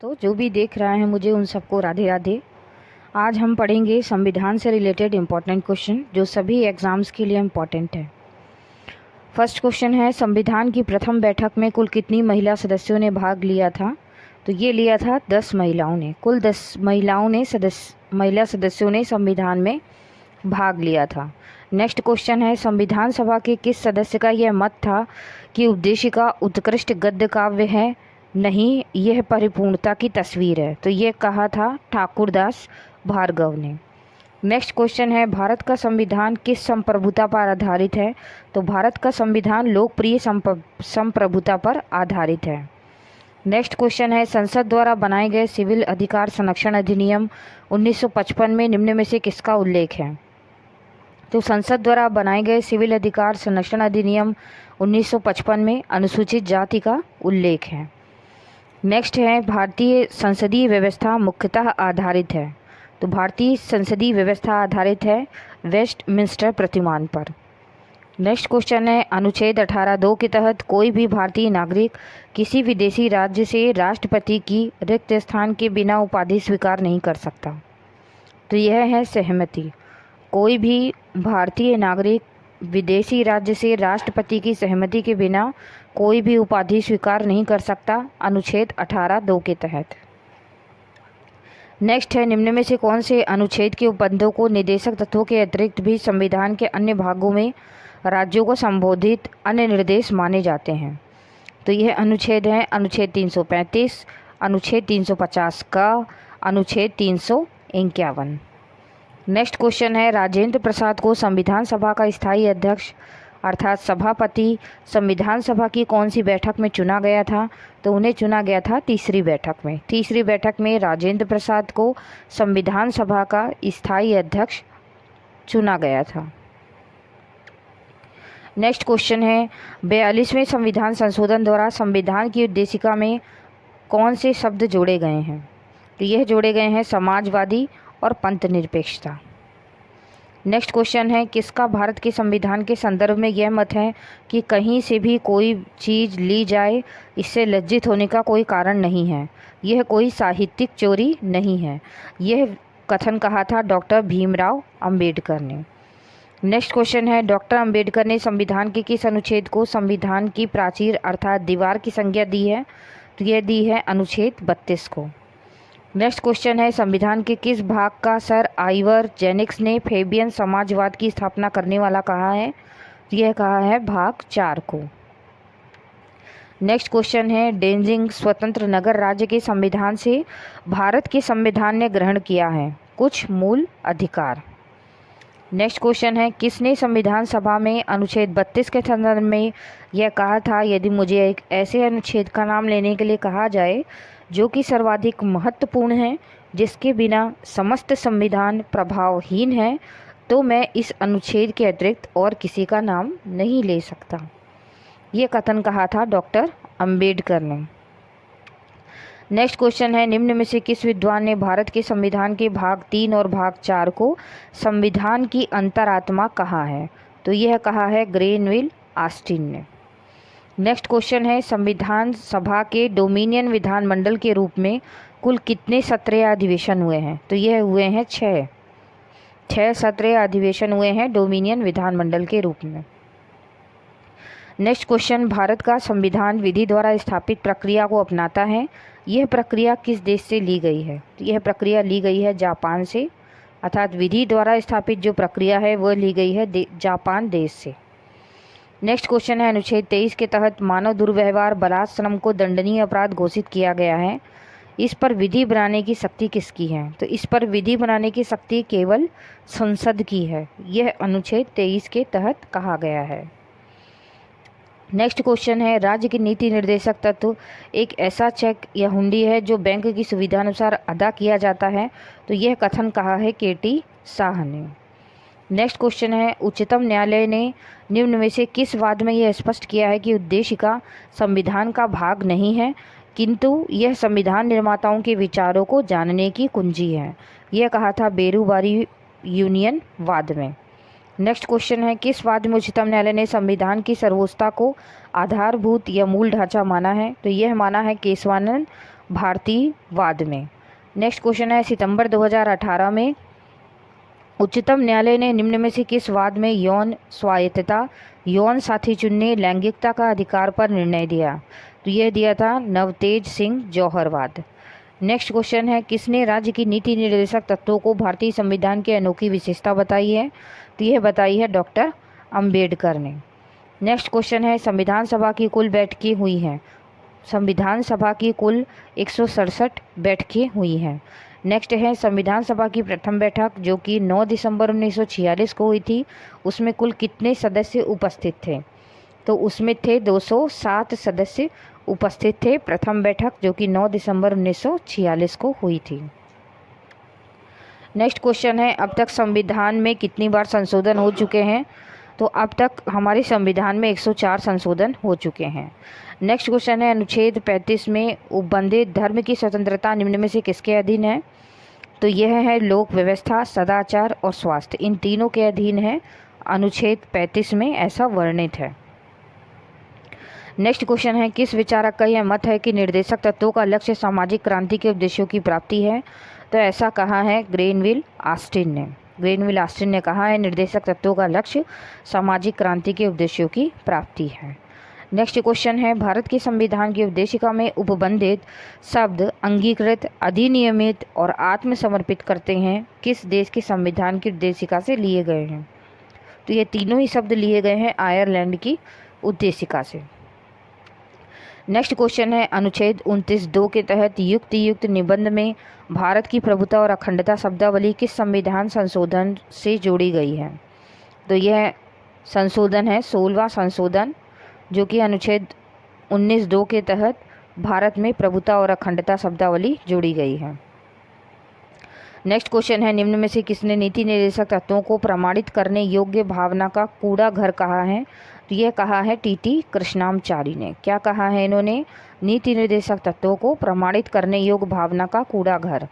तो जो भी देख रहा है मुझे उन सबको राधे राधे। आज हम पढ़ेंगे संविधान से रिलेटेड इम्पोर्टेंट क्वेश्चन जो सभी एग्जाम्स के लिए इम्पोर्टेंट है। फर्स्ट क्वेश्चन है, संविधान की प्रथम बैठक में कुल कितनी महिला सदस्यों ने भाग लिया था? तो ये लिया था 10 महिलाओं ने। कुल 10 महिला सदस्यों ने संविधान में भाग लिया था। नेक्स्ट क्वेश्चन है, संविधान सभा के किस सदस्य का यह मत था कि उद्देशिका उत्कृष्ट गद्य काव्य है? नहीं, यह परिपूर्णता की तस्वीर है। तो ये कहा था ठाकुरदास भार्गव ने। नेक्स्ट क्वेश्चन है, भारत का संविधान किस संप्रभुता पर आधारित है? तो भारत का संविधान लोकप्रिय संप्रभुता पर आधारित है। नेक्स्ट क्वेश्चन है, संसद द्वारा बनाए गए सिविल अधिकार संरक्षण अधिनियम 1955 में निम्न में से किसका उल्लेख है? तो संसद द्वारा बनाए गए सिविल अधिकार संरक्षण अधिनियम 1955 में अनुसूचित जाति का उल्लेख है। नेक्स्ट है, भारतीय संसदीय व्यवस्था मुख्यतः आधारित है। तो भारतीय संसदीय व्यवस्था आधारित है वेस्टमिंस्टर प्रतिमान पर। नेक्स्ट क्वेश्चन है, अनुच्छेद 18(2) के तहत कोई भी भारतीय नागरिक किसी विदेशी राज्य से राष्ट्रपति की रिक्त स्थान के बिना उपाधि स्वीकार नहीं कर सकता। तो यह है सहमति। कोई भी भारतीय नागरिक विदेशी राज्य से राष्ट्रपति की सहमति के बिना कोई भी उपाधि स्वीकार नहीं कर सकता, अनुच्छेद 18(2) के तहत। नेक्स्ट है, निम्न में से कौन से अनुच्छेद के उपबंधों को निर्देशक तत्वों के अतिरिक्त भी संविधान के अन्य भागों में राज्यों को संबोधित अन्य निर्देश माने जाते हैं? तो यह अनुच्छेद है अनुच्छेद 335, अनुच्छेद 350 का, अनुच्छेद 351। नेक्स्ट क्वेश्चन है, राजेंद्र प्रसाद को संविधान सभा का स्थायी अध्यक्ष अर्थात सभापति संविधान सभा की कौन सी बैठक में चुना गया था? तो उन्हें चुना गया था तीसरी बैठक में। तीसरी बैठक में राजेंद्र प्रसाद को संविधान सभा का स्थायी अध्यक्ष चुना गया था। नेक्स्ट क्वेश्चन है, 42वें संविधान संशोधन द्वारा संविधान की उद्देशिका में कौन से शब्द जोड़े गए हैं? तो यह जोड़े गए हैं समाजवादी और पंथ निरपेक्षता। नेक्स्ट क्वेश्चन है, किसका भारत के संविधान के संदर्भ में यह मत है कि कहीं से भी कोई चीज़ ली जाए इससे लज्जित होने का कोई कारण नहीं है, यह कोई साहित्यिक चोरी नहीं है। यह कथन कहा था डॉक्टर भीमराव अंबेडकर ने। नेक्स्ट क्वेश्चन है, डॉक्टर अंबेडकर ने संविधान के किस अनुच्छेद को संविधान की प्राचीर अर्थात दीवार की संज्ञा दी है? तो यह दी है अनुच्छेद 32 को। नेक्स्ट क्वेश्चन है, संविधान के किस भाग का सर आइवर जेनिक्स ने फेबियन समाजवाद की स्थापना करने वाला कहा है? यह कहा है भाग 4 को। नेक्स्ट क्वेश्चन है, डेंजिंग स्वतंत्र नगर राज्य के संविधान से भारत के संविधान ने ग्रहण किया है कुछ मूल अधिकार। नेक्स्ट क्वेश्चन है, किसने संविधान सभा में अनुच्छेद 32 के संदर्भ में यह कहा था, यदि मुझे एक ऐसे अनुच्छेद का नाम लेने के लिए कहा जाए जो कि सर्वाधिक महत्वपूर्ण है, जिसके बिना समस्त संविधान प्रभावहीन है, तो मैं इस अनुच्छेद के अतिरिक्त और किसी का नाम नहीं ले सकता। ये कथन कहा था डॉक्टर अंबेडकर ने। नेक्स्ट क्वेश्चन है, निम्न में से किस विद्वान ने भारत के संविधान के भाग 3 और भाग 4 को संविधान की अंतरात्मा कहा है? तो यह कहा है ग्रेनविल ऑस्टिन ने। नेक्स्ट क्वेश्चन है, संविधान सभा के डोमिनियन विधानमंडल के रूप में कुल कितने सत्र या अधिवेशन हुए हैं? तो यह हुए हैं 6 सत्र या अधिवेशन हुए हैं डोमिनियन विधानमंडल के रूप में। नेक्स्ट क्वेश्चन, भारत का संविधान विधि द्वारा स्थापित प्रक्रिया को अपनाता है, यह प्रक्रिया किस देश से ली गई है? तो यह प्रक्रिया ली गई है जापान से, अर्थात विधि द्वारा स्थापित जो प्रक्रिया है वह ली गई है जापान देश से। नेक्स्ट क्वेश्चन है, अनुच्छेद 23 के तहत मानव दुर्व्यवहार बलात् श्रम को दंडनीय अपराध घोषित किया गया है, इस पर विधि बनाने की शक्ति किसकी है? तो इस पर विधि बनाने की शक्ति केवल संसद की है, यह अनुच्छेद 23 के तहत कहा गया है। नेक्स्ट क्वेश्चन है, राज्य की नीति निर्देशक तत्व एक ऐसा चेक या हुंडी है जो बैंक की सुविधा अनुसार अदा किया जाता है, तो यह कथन कहा है केटी शाह ने। नेक्स्ट क्वेश्चन है, उच्चतम न्यायालय ने निम्न में से किस वाद में यह स्पष्ट किया है कि उद्देशिका संविधान का भाग नहीं है, किंतु यह संविधान निर्माताओं के विचारों को जानने की कुंजी है? यह कहा था बेरूबारी यूनियन वाद में। नेक्स्ट क्वेश्चन है, किस वाद में उच्चतम न्यायालय ने संविधान की सर्वोच्चता को आधारभूत या मूल ढांचा माना है? तो यह माना है केशवानंद भारतीयवाद में। नेक्स्ट क्वेश्चन है, सितंबर 2018 में उच्चतम न्यायालय ने निम्न में से किस वाद में यौन स्वायत्तता, यौन साथी चुनने, लैंगिकता का अधिकार पर निर्णय दिया? तो यह दिया था नवतेज सिंह जौहर वाद। नेक्स्ट क्वेश्चन है, किसने राज्य की नीति निर्देशक तत्वों को भारतीय संविधान की अनोखी विशेषता बताई है? तो यह बताई है डॉक्टर अंबेडकर ने। नेक्स्ट क्वेश्चन है, संविधान सभा की कुल बैठकें हुई हैं? संविधान सभा की कुल 167 बैठकें हुई हैं। नेक्स्ट है, संविधान सभा की प्रथम बैठक जो कि 9 दिसंबर 1946 को हुई थी, उसमें कुल कितने सदस्य उपस्थित थे? तो उसमें थे 207 सदस्य उपस्थित थे प्रथम बैठक जो कि 9 दिसंबर 1946 को हुई थी। नेक्स्ट क्वेश्चन है, अब तक संविधान में कितनी बार संशोधन हो चुके हैं? तो अब तक हमारे संविधान में 104 संशोधन हो चुके हैं। नेक्स्ट क्वेश्चन है, अनुच्छेद 35 में उपबंधित धर्म की स्वतंत्रता निम्न में से किसके अधीन है? तो यह है लोक व्यवस्था, सदाचार और स्वास्थ्य, इन तीनों के अधीन है। अनुच्छेद 35 में ऐसा वर्णित है। नेक्स्ट क्वेश्चन है, किस विचारक का यह मत है कि निर्देशक तत्वों का लक्ष्य सामाजिक क्रांति के उद्देश्यों की प्राप्ति है? तो ऐसा कहा है ग्रेनविल ऑस्टिन ने। ग्रेनविल ऑस्टिन ने कहा है निर्देशक तत्वों का लक्ष्य सामाजिक क्रांति के उद्देश्यों की प्राप्ति है। नेक्स्ट क्वेश्चन है, भारत के संविधान की उद्देशिका में उपबंधित शब्द अंगीकृत, अधिनियमित और आत्मसमर्पित करते हैं किस देश के संविधान की उद्देशिका से लिए गए हैं? तो ये तीनों ही शब्द लिए गए हैं आयरलैंड की उद्देशिका से। नेक्स्ट क्वेश्चन है, अनुच्छेद 29(2) के तहत युक्त निबंध में भारत की प्रभुता और अखंडता शब्दावली किस संविधान संशोधन से जोड़ी गई है? तो यह संशोधन है 16वां संशोधन जो कि अनुच्छेद 19(2) के तहत भारत में प्रभुता और अखंडता शब्दावली जोड़ी गई है। नेक्स्ट क्वेश्चन है, निम्न में से किसने नीति निर्देशक तत्वों को प्रमाणित करने योग्य भावना का कूड़ा घर कहा है? तो यह कहा है टी कृष्णामचारी ने। क्या कहा है इन्होंने? नीति निर्देशक तत्वों को प्रमाणित करने योग्य भावना का कूड़ा घर।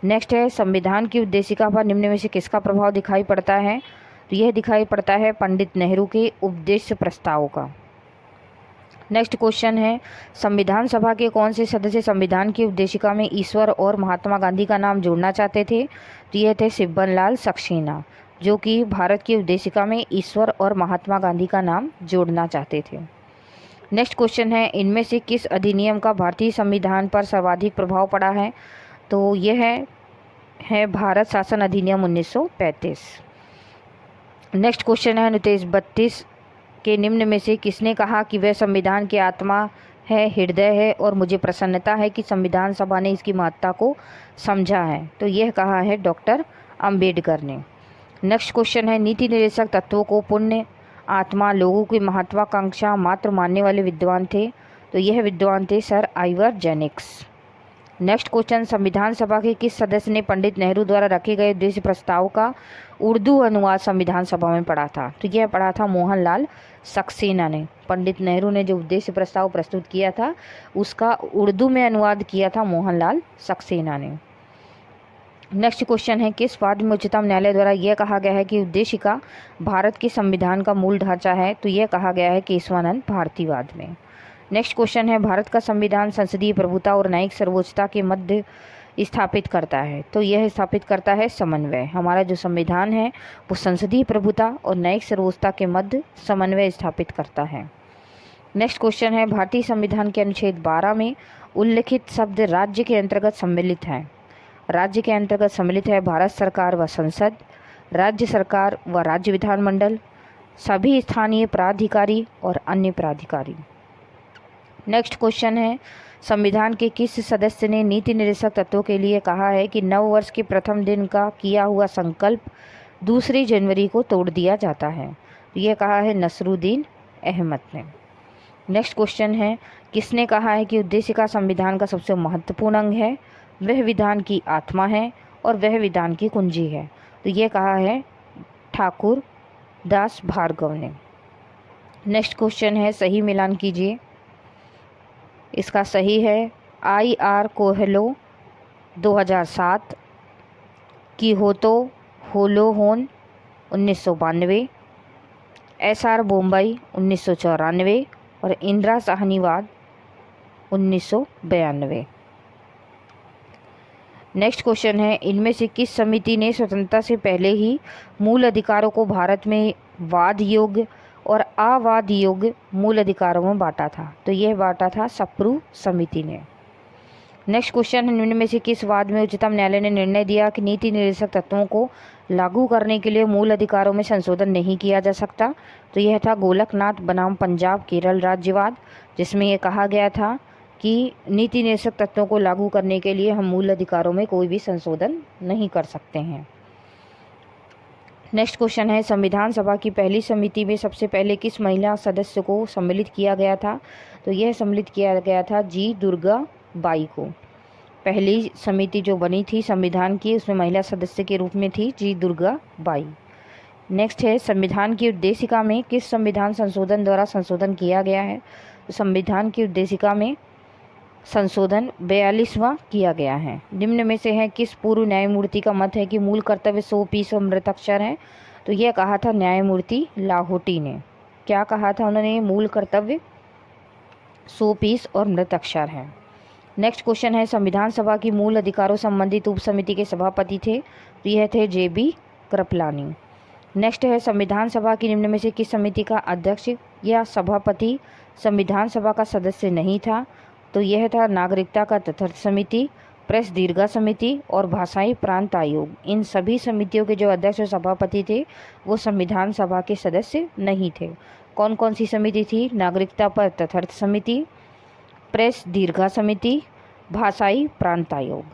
नेक्स्ट है, संविधान की उद्देशिका पर निम्न में से किसका प्रभाव दिखाई पड़ता है? तो यह दिखाई पड़ता है पंडित नेहरू के उपदेश प्रस्ताव का। नेक्स्ट क्वेश्चन है, संविधान सभा के कौन से सदस्य संविधान की उद्देशिका में ईश्वर और महात्मा गांधी का नाम जोड़ना चाहते थे? तो ये थे सिब्बनलाल सक्सेना जो कि भारत की उद्देशिका में ईश्वर और महात्मा गांधी का नाम जोड़ना चाहते थे। नेक्स्ट क्वेश्चन है, इनमें से किस अधिनियम का भारतीय संविधान पर सर्वाधिक प्रभाव पड़ा है? तो यह है भारत शासन अधिनियम 1935। नेक्स्ट क्वेश्चन है, अनुच्छेद 32 के निम्न में से किसने कहा कि वह संविधान की आत्मा है, हृदय है और मुझे प्रसन्नता है कि संविधान सभा ने इसकी महत्ता को समझा है? तो यह कहा है डॉक्टर अंबेडकर ने। नेक्स्ट क्वेश्चन है, नीति निर्देशक तत्वों को पुण्य आत्मा लोगों की महत्वाकांक्षा मात्र मानने वाले विद्वान थे? तो यह विद्वान थे सर आइवर जेनिक्स। नेक्स्ट क्वेश्चन, संविधान सभा के किस सदस्य ने पंडित नेहरू द्वारा रखे गए उद्देश्य प्रस्ताव का उर्दू अनुवाद संविधान सभा में पढ़ा था? तो यह पढ़ा था मोहनलाल सक्सेना ने। पंडित नेहरू ने जो उद्देश्य प्रस्ताव प्रस्तुत किया था उसका उर्दू में अनुवाद किया था मोहनलाल सक्सेना ने। नेक्स्ट क्वेश्चन है, किस वाद में उच्चतम न्यायालय द्वारा यह कहा गया है कि उद्देशिका भारत के संविधान का मूल ढांचा है? तो यह कहा गया है केशवानंद भारतीवाद में। नेक्स्ट क्वेश्चन है, भारत का संविधान संसदीय प्रभुता और न्यायिक सर्वोच्चता के मध्य स्थापित करता है? तो यह स्थापित करता है समन्वय। हमारा जो संविधान है वो संसदीय प्रभुता और न्यायिक सर्वोच्चता के मध्य समन्वय स्थापित करता है। नेक्स्ट क्वेश्चन है, भारतीय संविधान के अनुच्छेद 12 में उल्लिखित शब्द राज्य के अंतर्गत सम्मिलित हैं? राज्य के अंतर्गत सम्मिलित है भारत सरकार व संसद, राज्य सरकार व राज्य विधानमंडल, सभी स्थानीय प्राधिकारी और अन्य प्राधिकारी। नेक्स्ट क्वेश्चन है, संविधान के किस सदस्य ने नीति निर्देशक तत्वों के लिए कहा है कि नव वर्ष के प्रथम दिन का किया हुआ संकल्प 2 जनवरी को तोड़ दिया जाता है? ये कहा है नसरुद्दीन अहमद ने। नेक्स्ट क्वेश्चन है, किसने कहा है कि उद्देशिका संविधान का सबसे महत्वपूर्ण अंग है, वह विधान की आत्मा है और वह विधान की कुंजी है? तो ये कहा है ठाकुर दास भार्गव ने। नेक्स्ट क्वेश्चन है, सही मिलान कीजिए। इसका सही है IR कोहेलो 2007, कीहोतो होलोहोन 1992, SR बोम्बई 1994 और इंदिरा साहनीवाद 1992। नेक्स्ट क्वेश्चन है, इनमें से किस समिति ने स्वतंत्रता से पहले ही मूल अधिकारों को भारत में वाद योग्य और अवाद योग्य मूल अधिकारों में बांटा था? तो यह बांटा था सप्रू समिति ने। नेक्स्ट क्वेश्चन है, निम्न में से किस वाद में उच्चतम न्यायालय ने निर्णय दिया कि नीति निर्देशक तत्वों को लागू करने के लिए मूल अधिकारों में संशोधन नहीं किया जा सकता? तो यह था गोलकनाथ बनाम पंजाब केरल राज्यवाद, जिसमें यह कहा गया था कि नीति निर्देशक तत्वों को लागू करने के लिए हम मूल अधिकारों में कोई भी संशोधन नहीं कर सकते हैं। नेक्स्ट क्वेश्चन है, संविधान सभा की पहली समिति में सबसे पहले किस महिला सदस्य को सम्मिलित किया गया था? तो यह सम्मिलित किया गया था जी दुर्गा बाई को। पहली समिति जो बनी थी संविधान की, उसमें महिला सदस्य के रूप में थी जी दुर्गा बाई। नेक्स्ट है, संविधान की उद्देशिका में किस संविधान संशोधन द्वारा संशोधन किया गया है? तो संविधान की उद्देशिका में संशोधन 42वां किया गया है। निम्न में से है किस पूर्व न्यायमूर्ति का मत है कि मूल कर्तव्य 100 पीस और मृताक्षर है? तो यह कहा था न्यायमूर्ति लाहोटी ने। क्या कहा था उन्होंने? मूल कर्तव्य 100 पीस और मृताक्षर है। नेक्स्ट क्वेश्चन है, संविधान सभा की मूल अधिकारों संबंधित उप समिति के सभापति थे? तो यह थे JB कृपलानी। नेक्स्ट है, संविधान सभा की निम्न में से किस समिति का अध्यक्ष या सभापति संविधान सभा का सदस्य नहीं था? तो यह था नागरिकता का तथ्य समिति, प्रेस दीर्घा समिति और भाषाई प्रांत आयोग। इन सभी समितियों के जो अध्यक्ष और सभापति थे वो संविधान सभा के सदस्य नहीं थे। कौन कौन सी समिति थी? नागरिकता पर तथ्य समिति, प्रेस दीर्घा समिति, भाषाई प्रांत आयोग।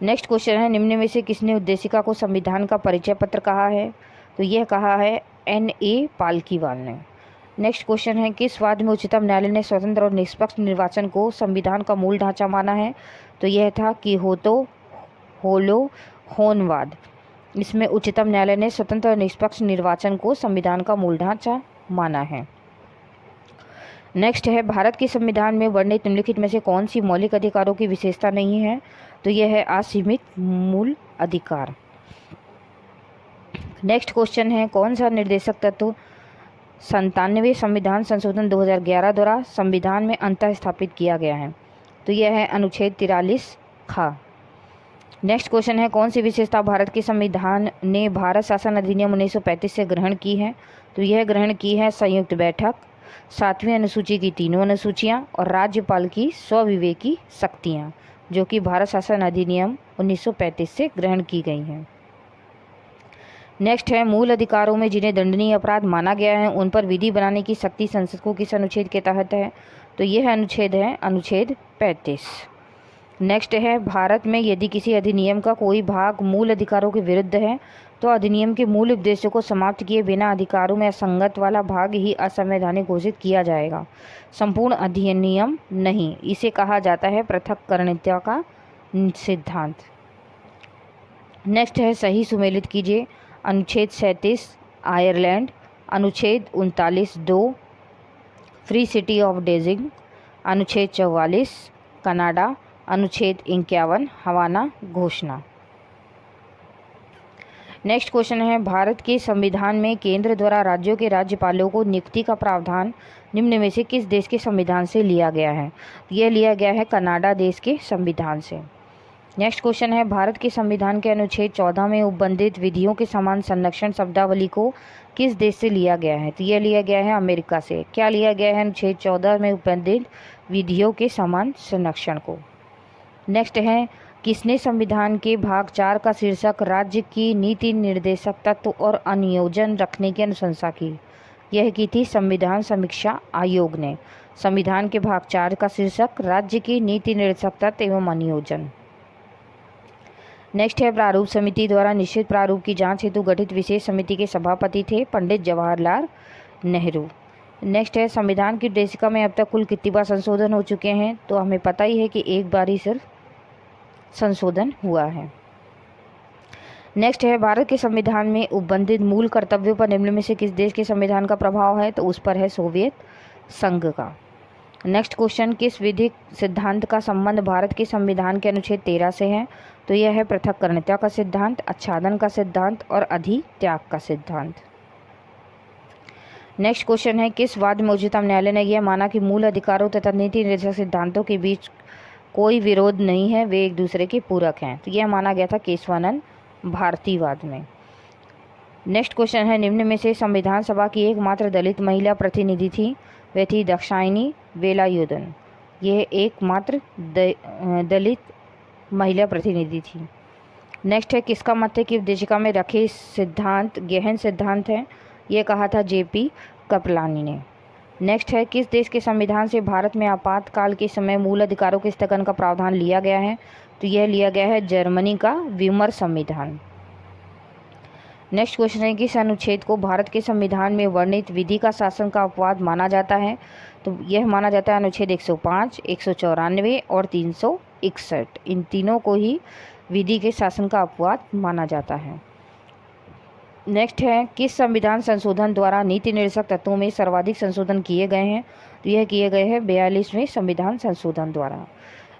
नेक्स्ट क्वेश्चन है, निम्न में से किसने उद्देशिका को संविधान का परिचय पत्र कहा है? तो यह कहा है NA पालकीवाल ने। नेक्स्ट क्वेश्चन है, किस वाद में उच्चतम न्यायालय ने स्वतंत्र और निष्पक्ष निर्वाचन को संविधान का मूल ढांचा माना है? तो यह था किहोतो होलोहोनवाद। इसमें उच्चतम न्यायालय ने स्वतंत्र और निष्पक्ष निर्वाचन को संविधान का मूल ढांचा माना है। नेक्स्ट है, भारत के संविधान में वर्णित निम्नलिखित में से कौन सी मौलिक अधिकारों की विशेषता नहीं है? तो यह है असीमित मूल अधिकार। नेक्स्ट क्वेश्चन है, कौन सा निर्देशक तत्व 97वें संविधान संशोधन 2011 द्वारा संविधान में अंतः स्थापित किया गया है? तो यह है अनुच्छेद 43 ख। नेक्स्ट क्वेश्चन है, कौन सी विशेषता भारत के संविधान ने भारत शासन अधिनियम 1935 से ग्रहण की है? तो यह ग्रहण की है संयुक्त बैठक, 7वीं अनुसूची की तीनों अनुसूचियां और राज्यपाल की स्वविवेकी शक्तियां, जो कि भारत शासन अधिनियम 1935 से ग्रहण की गई हैं। नेक्स्ट है, मूल अधिकारों में जिन्हें दंडनीय अपराध माना गया है उन पर विधि बनाने की शक्ति संसद को किस अनुच्छेद के तहत है? तो यह अनुच्छेद है अनुच्छेद 35। नेक्स्ट है, भारत में यदि किसी अधिनियम का कोई भाग मूल अधिकारों के विरुद्ध है तो अधिनियम के मूल उद्देश्य को समाप्त किए बिना अधिकारों में असंगत वाला भाग ही असंवैधानिक घोषित किया जाएगा, संपूर्ण अधिनियम नहीं। इसे कहा जाता है पृथक्करणीयता का सिद्धांत। नेक्स्ट है, सही सुमेलित कीजिए। अनुच्छेद 37 आयरलैंड, अनुच्छेद 39(2) फ्री सिटी ऑफ डेजिंग, अनुच्छेद 44 कनाडा, अनुच्छेद 51 हवाना घोषणा। नेक्स्ट क्वेश्चन है, भारत के संविधान में केंद्र द्वारा राज्यों के राज्यपालों को नियुक्ति का प्रावधान निम्न में से किस देश के संविधान से लिया गया है? यह लिया गया है कनाडा देश के संविधान से। नेक्स्ट क्वेश्चन है, भारत के संविधान के अनुच्छेद 14 में उपबंधित विधियों के समान संरक्षण शब्दावली को किस देश से लिया गया है? तो यह लिया गया है अमेरिका से। क्या लिया गया है अनुच्छेद 14 में उपबंधित विधियों के समान संरक्षण को? नेक्स्ट है, किसने संविधान के भाग 4 का शीर्षक राज्य की नीति निर्देशक तत्व और अनुयोजन रखने की अनुशंसा की? यह की थी संविधान समीक्षा आयोग ने। संविधान के भाग 4 का शीर्षक राज्य की नीति निर्देशक तत्व एवं अनुयोजन। नेक्स्ट है, प्रारूप समिति द्वारा निश्चित प्रारूप की जांच हेतु गठित विशेष समिति के सभापति थे पंडित जवाहरलाल नेहरू। नेक्स्ट है, संविधान की उद्देशिका में अब तक कुल कितनी बार संशोधन हो चुके हैं? तो हमें पता ही है कि एक बार ही सिर्फ संशोधन हुआ है। नेक्स्ट है, भारत के संविधान में उपबंधित मूल कर्तव्यों पर निम्न में से किस देश के संविधान का प्रभाव है? तो उस पर है सोवियत संघ का। नेक्स्ट क्वेश्चन, किस विधिक सिद्धांत का संबंध भारत के संविधान के अनुच्छेद 13 से है? तो यह है पृथक्करणीयता का सिद्धांत, आच्छादन का सिद्धांत और अधित्याग का सिद्धांत। नेक्स्ट क्वेश्चन है, किस वाद में उच्चतम न्यायालय ने यह माना कि मूल अधिकारों तथा नीति निर्देशक सिद्धांतों के बीच कोई विरोध नहीं है, वे एक दूसरे के पूरक हैं। तो यह माना गया था केशवानंद भारतीवाद में। नेक्स्ट क्वेश्चन है, निम्न में से संविधान सभा की एकमात्र दलित महिला प्रतिनिधि थी, वह थी दाक्षायणी वेलायुधन। यह एकमात्र दलित महिला प्रतिनिधि थी। नेक्स्ट है, किसका मत है कि उपदेशिका में रखे सिद्धांत गहन सिद्धांत हैं? ये कहा था जेपी कृपलानी ने। नेक्स्ट है, किस देश के संविधान से भारत में आपातकाल के समय मूल अधिकारों के स्थगन का प्रावधान लिया गया है? तो यह लिया गया है जर्मनी का वीमर संविधान। नेक्स्ट क्वेश्चन है, किस अनुच्छेद को भारत के संविधान में वर्णित विधि का शासन का अपवाद माना जाता है? तो यह माना जाता है अनुच्छेद 105, 194 और 361। इन तीनों को ही विधि के शासन का अपवाद माना जाता है। नेक्स्ट है, किस संविधान संशोधन द्वारा नीति निर्देशक तत्वों में सर्वाधिक संशोधन किए गए हैं? तो यह किए गए हैं 42वें संविधान संशोधन द्वारा।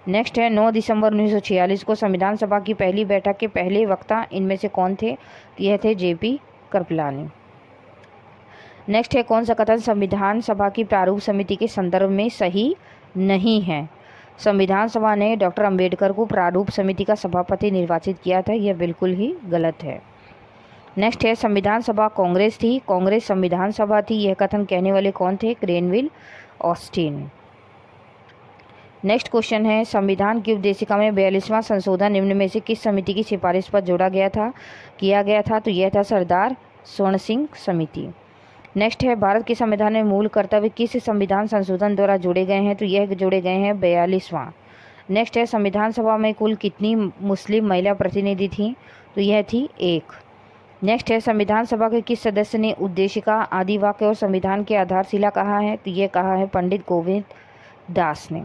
नेक्स्ट है, 9 दिसंबर 1946 को संविधान सभा की पहली बैठक के पहले वक्ता इनमें से कौन थे? तो यह थे जेपी कृपलानी। नेक्स्ट है, कौन सा कथन संविधान सभा की प्रारूप समिति के संदर्भ में सही नहीं है? संविधान सभा ने डॉक्टर अंबेडकर को प्रारूप समिति का सभापति निर्वाचित किया था, यह बिल्कुल ही गलत है। नेक्स्ट है, संविधान सभा कांग्रेस थी, कांग्रेस संविधान सभा थी, यह कथन कहने वाले कौन थे? Granville Austin. नेक्स्ट क्वेश्चन है, संविधान की उपदेशिका में 42वां संशोधन निम्न में से किस समिति की सिफारिश पर जोड़ा गया था किया गया था? तो यह था सरदार स्वर्ण सिंह समिति। नेक्स्ट है, भारत के संविधान में मूल कर्तव्य किस संविधान संशोधन द्वारा जोड़े गए हैं? तो यह जोड़े गए हैं 42वां। नेक्स्ट है, संविधान सभा में कुल कितनी मुस्लिम महिला प्रतिनिधि थीं? तो यह थी 1। नेक्स्ट है, संविधान सभा के किस सदस्य ने उद्देशिका, आदि वाक्य और संविधान की आधारशिला कहा है? तो यह कहा है पंडित गोविंद दास ने।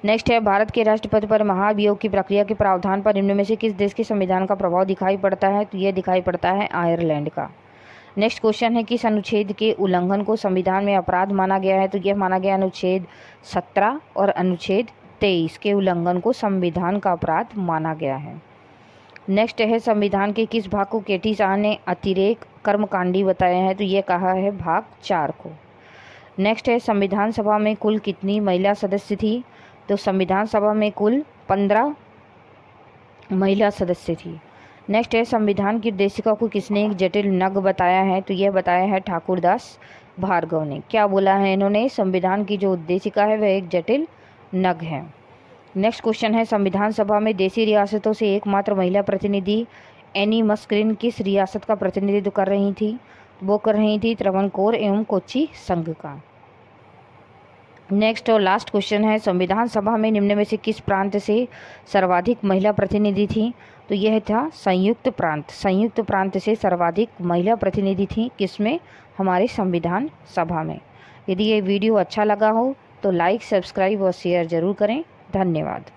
नेक्स्ट है, भारत के राष्ट्रपति पर महाभियोग की प्रक्रिया के प्रावधान पर निम्न में से किस देश के संविधान का प्रभाव दिखाई पड़ता है? तो यह दिखाई पड़ता है आयरलैंड का। नेक्स्ट क्वेश्चन है, किस अनुच्छेद के उल्लंघन को संविधान में अपराध माना गया है? तो यह माना गया अनुच्छेद 17 और अनुच्छेद 23 के उल्लंघन को संविधान का अपराध माना गया है। नेक्स्ट है, संविधान के किस भाग को केटी शाह ने अतिरेक कर्मकांडी बताया है? तो यह कहा है भाग 4 को। नेक्स्ट है, संविधान सभा में कुल कितनी महिला सदस्य थी? तो संविधान सभा में कुल 15 महिला सदस्य थी। नेक्स्ट है, संविधान की उद्देशिका को किसने एक जटिल नग बताया है? तो यह बताया है ठाकुरदास भार्गव ने। क्या बोला है इन्होंने? संविधान की जो उद्देशिका है वह एक जटिल नग है। नेक्स्ट क्वेश्चन है, संविधान सभा में देशी रियासतों से एकमात्र महिला प्रतिनिधि एनी मस्क्रिन किस रियासत का प्रतिनिधित्व कर रही थी? वो कर रही थी त्रावणकोर एवं कोच्चि संघ का। नेक्स्ट और लास्ट क्वेश्चन है, संविधान सभा में निम्न में से किस प्रांत से सर्वाधिक महिला प्रतिनिधि थी? तो यह था संयुक्त प्रांत। संयुक्त प्रांत से सर्वाधिक महिला प्रतिनिधि थी, किसमें? हमारे संविधान सभा में। यदि ये वीडियो अच्छा लगा हो तो लाइक, सब्सक्राइब और शेयर ज़रूर करें। धन्यवाद।